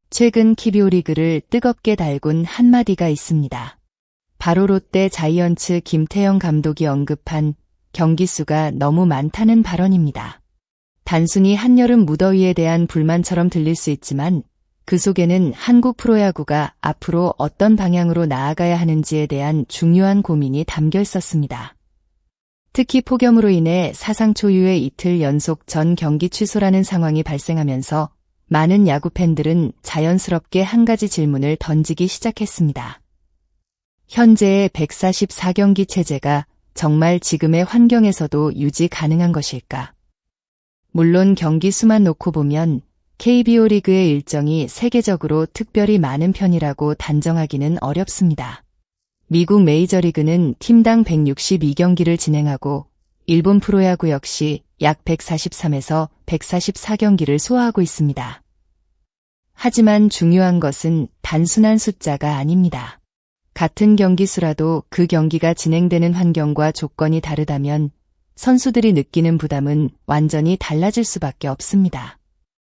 최근 KBO 리그를 뜨겁게 달군 한마디가 있습니다. 바로 롯데 자이언츠 김태형 감독이 언급한 경기 수가 너무 많다는 발언입니다. 단순히 한여름 무더위에 대한 불만처럼 들릴 수 있지만 그 속에는 한국 프로야구가 앞으로 어떤 방향으로 나아가야 하는지에 대한 중요한 고민이 담겨 있었습니다. 특히 폭염으로 인해 사상 초유의 이틀 연속 전 경기 취소라는 상황이 발생하면서 많은 야구 팬들은 자연스럽게 한 가지 질문을 던지기 시작했습니다. 현재의 144경기 체제가 정말 지금의 환경에서도 유지 가능한 것일까? 물론 경기 수만 놓고 보면 KBO 리그의 일정이 세계적으로 특별히 많은 편이라고 단정하기는 어렵습니다. 미국 메이저리그는 팀당 162경기를 진행하고 일본 프로야구 역시 약 143에서 144경기를 소화하고 있습니다. 하지만 중요한 것은 단순한 숫자가 아닙니다. 같은 경기 수라도 그 경기가 진행되는 환경과 조건이 다르다면 선수들이 느끼는 부담은 완전히 달라질 수밖에 없습니다.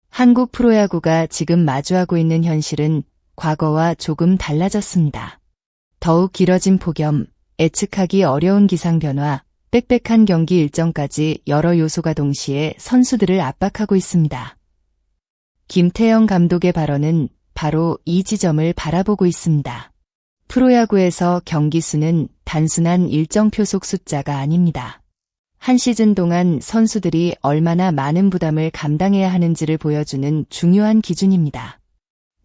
한국 프로야구가 지금 마주하고 있는 현실은 과거와 조금 달라졌습니다. 더욱 길어진 폭염, 예측하기 어려운 기상 변화, 빽빽한 경기 일정까지 여러 요소가 동시에 선수들을 압박하고 있습니다. 김태형 감독의 발언은 바로 이 지점을 바라보고 있습니다. 프로야구에서 경기 수는 단순한 일정 표속 숫자가 아닙니다. 한 시즌 동안 선수들이 얼마나 많은 부담을 감당해야 하는지를 보여주는 중요한 기준입니다.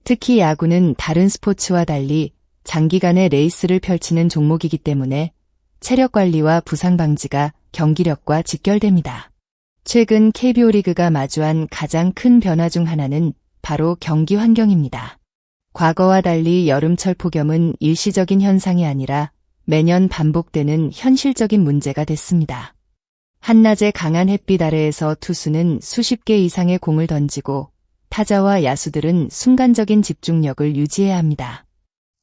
특히 야구는 다른 스포츠와 달리 장기간의 레이스를 펼치는 종목이기 때문에 체력 관리와 부상 방지가 경기력과 직결됩니다. 최근 KBO 리그가 마주한 가장 큰 변화 중 하나는 바로 경기 환경입니다. 과거와 달리 여름철 폭염은 일시적인 현상이 아니라 매년 반복되는 현실적인 문제가 됐습니다. 한낮에 강한 햇빛 아래에서 투수는 수십 개 이상의 공을 던지고 타자와 야수들은 순간적인 집중력을 유지해야 합니다.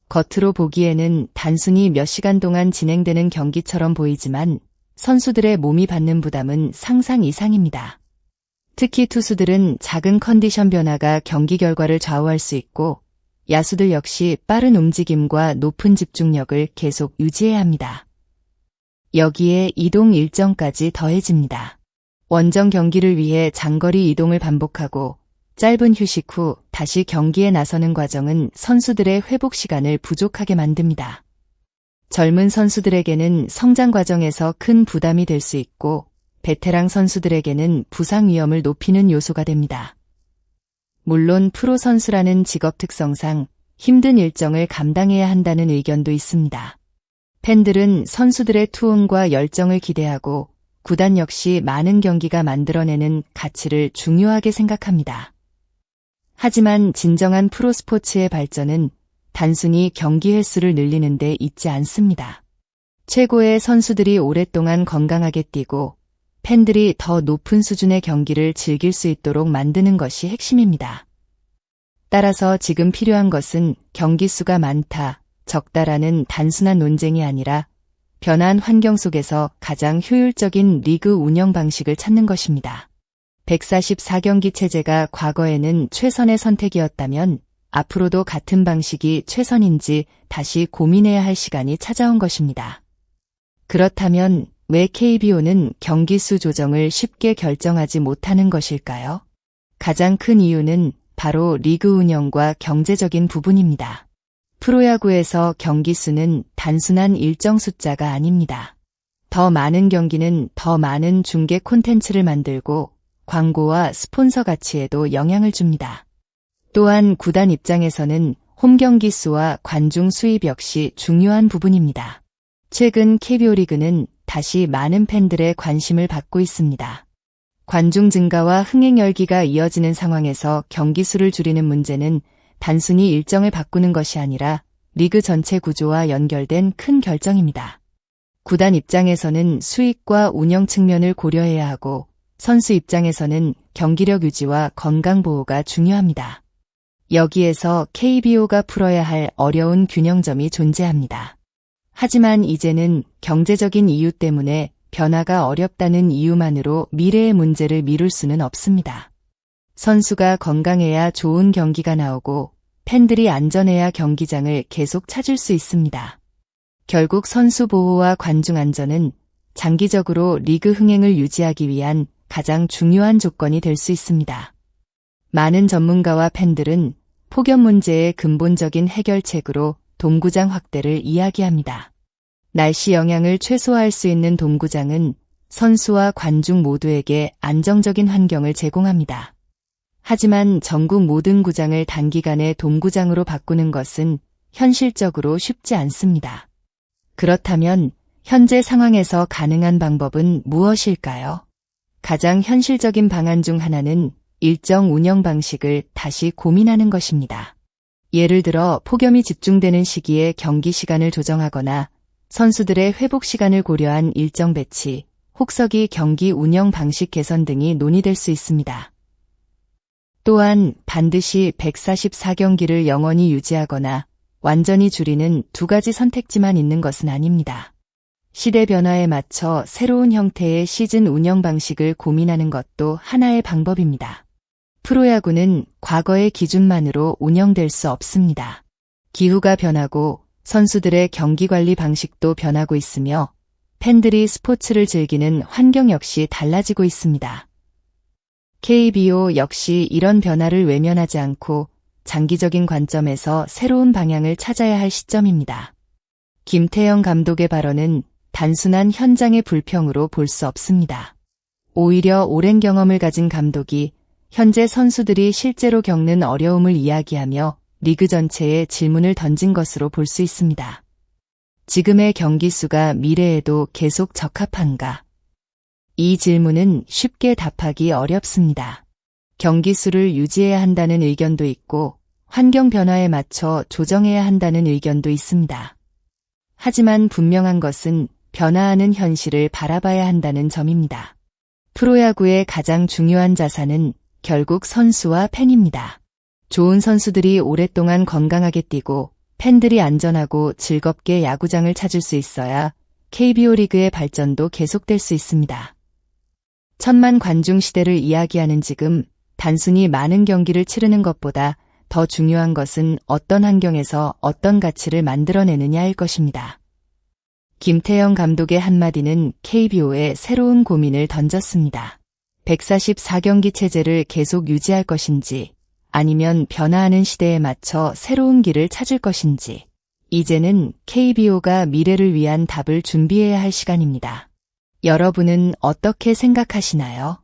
겉으로 보기에는 단순히 몇 시간 동안 진행되는 경기처럼 보이지만 선수들의 몸이 받는 부담은 상상 이상입니다. 특히 투수들은 작은 컨디션 변화가 경기 결과를 좌우할 수 있고 야수들 역시 빠른 움직임과 높은 집중력을 계속 유지해야 합니다. 여기에 이동 일정까지 더해집니다. 원정 경기를 위해 장거리 이동을 반복하고 짧은 휴식 후 다시 경기에 나서는 과정은 선수들의 회복 시간을 부족하게 만듭니다. 젊은 선수들에게는 성장 과정에서 큰 부담이 될 수 있고 베테랑 선수들에게는 부상 위험을 높이는 요소가 됩니다. 물론 프로 선수라는 직업 특성상 힘든 일정을 감당해야 한다는 의견도 있습니다. 팬들은 선수들의 투혼과 열정을 기대하고 구단 역시 많은 경기가 만들어내는 가치를 중요하게 생각합니다. 하지만 진정한 프로스포츠의 발전은 단순히 경기 횟수를 늘리는 데 있지 않습니다. 최고의 선수들이 오랫동안 건강하게 뛰고 팬들이 더 높은 수준의 경기를 즐길 수 있도록 만드는 것이 핵심입니다. 따라서 지금 필요한 것은 경기 수가 많다, 적다라는 단순한 논쟁이 아니라 변화한 환경 속에서 가장 효율적인 리그 운영 방식을 찾는 것입니다. 144경기 체제가 과거에는 최선의 선택이었다면 앞으로도 같은 방식이 최선인지 다시 고민해야 할 시간이 찾아온 것입니다. 그렇다면 왜 KBO는 경기 수 조정을 쉽게 결정하지 못하는 것일까요? 가장 큰 이유는 바로 리그 운영과 경제적인 부분입니다. 프로야구에서 경기 수는 단순한 일정 숫자가 아닙니다. 더 많은 경기는 더 많은 중계 콘텐츠를 만들고 광고와 스폰서 가치에도 영향을 줍니다. 또한 구단 입장에서는 홈 경기 수와 관중 수입 역시 중요한 부분입니다. 최근 KBO 리그는 다시 많은 팬들의 관심을 받고 있습니다. 관중 증가와 흥행 열기가 이어지는 상황에서 경기 수를 줄이는 문제는 단순히 일정을 바꾸는 것이 아니라 리그 전체 구조와 연결된 큰 결정입니다. 구단 입장에서는 수익과 운영 측면을 고려해야 하고 선수 입장에서는 경기력 유지와 건강 보호가 중요합니다. 여기에서 KBO가 풀어야 할 어려운 균형점이 존재합니다. 하지만 이제는 경제적인 이유 때문에 변화가 어렵다는 이유만으로 미래의 문제를 미룰 수는 없습니다. 선수가 건강해야 좋은 경기가 나오고 팬들이 안전해야 경기장을 계속 찾을 수 있습니다. 결국 선수 보호와 관중 안전은 장기적으로 리그 흥행을 유지하기 위한 가장 중요한 조건이 될 수 있습니다. 많은 전문가와 팬들은 폭염 문제의 근본적인 해결책으로 동구장 확대를 이야기합니다. 날씨 영향을 최소화할 수 있는 동구장은 선수와 관중 모두에게 안정적인 환경을 제공합니다. 하지만 전국 모든 구장을 단기간에 돔구장으로 바꾸는 것은 현실적으로 쉽지 않습니다. 그렇다면 현재 상황에서 가능한 방법은 무엇일까요? 가장 현실적인 방안 중 하나는 일정 운영 방식을 다시 고민하는 것입니다. 예를 들어 폭염이 집중되는 시기에 경기 시간을 조정하거나 선수들의 회복 시간을 고려한 일정 배치, 혹서기 경기 운영 방식 개선 등이 논의될 수 있습니다. 또한 반드시 144경기를 영원히 유지하거나 완전히 줄이는 두 가지 선택지만 있는 것은 아닙니다. 시대 변화에 맞춰 새로운 형태의 시즌 운영 방식을 고민하는 것도 하나의 방법입니다. 프로야구는 과거의 기준만으로 운영될 수 없습니다. 기후가 변하고 선수들의 경기 관리 방식도 변하고 있으며 팬들이 스포츠를 즐기는 환경 역시 달라지고 있습니다. KBO 역시 이런 변화를 외면하지 않고 장기적인 관점에서 새로운 방향을 찾아야 할 시점입니다. 김태형 감독의 발언은 단순한 현장의 불평으로 볼 수 없습니다. 오히려 오랜 경험을 가진 감독이 현재 선수들이 실제로 겪는 어려움을 이야기하며 리그 전체에 질문을 던진 것으로 볼 수 있습니다. 지금의 경기 수가 미래에도 계속 적합한가? 이 질문은 쉽게 답하기 어렵습니다. 경기 수를 유지해야 한다는 의견도 있고 환경 변화에 맞춰 조정해야 한다는 의견도 있습니다. 하지만 분명한 것은 변화하는 현실을 바라봐야 한다는 점입니다. 프로야구의 가장 중요한 자산은 결국 선수와 팬입니다. 좋은 선수들이 오랫동안 건강하게 뛰고 팬들이 안전하고 즐겁게 야구장을 찾을 수 있어야 KBO 리그의 발전도 계속될 수 있습니다. 천만 관중 시대를 이야기하는 지금 단순히 많은 경기를 치르는 것보다 더 중요한 것은 어떤 환경에서 어떤 가치를 만들어내느냐일 것입니다. 김태형 감독의 한마디는 KBO에 새로운 고민을 던졌습니다. 144경기 체제를 계속 유지할 것인지 아니면 변화하는 시대에 맞춰 새로운 길을 찾을 것인지 이제는 KBO가 미래를 위한 답을 준비해야 할 시간입니다. 여러분은 어떻게 생각하시나요?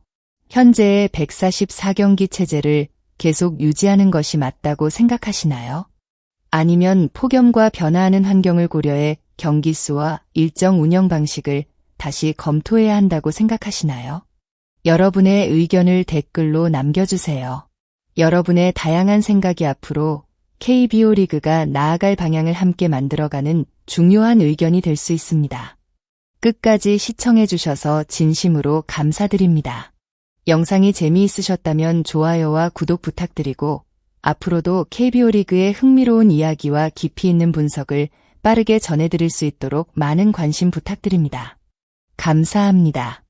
현재의 144경기 체제를 계속 유지하는 것이 맞다고 생각하시나요? 아니면 폭염과 변화하는 환경을 고려해 경기 수와 일정 운영 방식을 다시 검토해야 한다고 생각하시나요? 여러분의 의견을 댓글로 남겨주세요. 여러분의 다양한 생각이 앞으로 KBO 리그가 나아갈 방향을 함께 만들어가는 중요한 의견이 될 수 있습니다. 끝까지 시청해주셔서 진심으로 감사드립니다. 영상이 재미있으셨다면 좋아요와 구독 부탁드리고 앞으로도 KBO 리그의 흥미로운 이야기와 깊이 있는 분석을 빠르게 전해드릴 수 있도록 많은 관심 부탁드립니다. 감사합니다.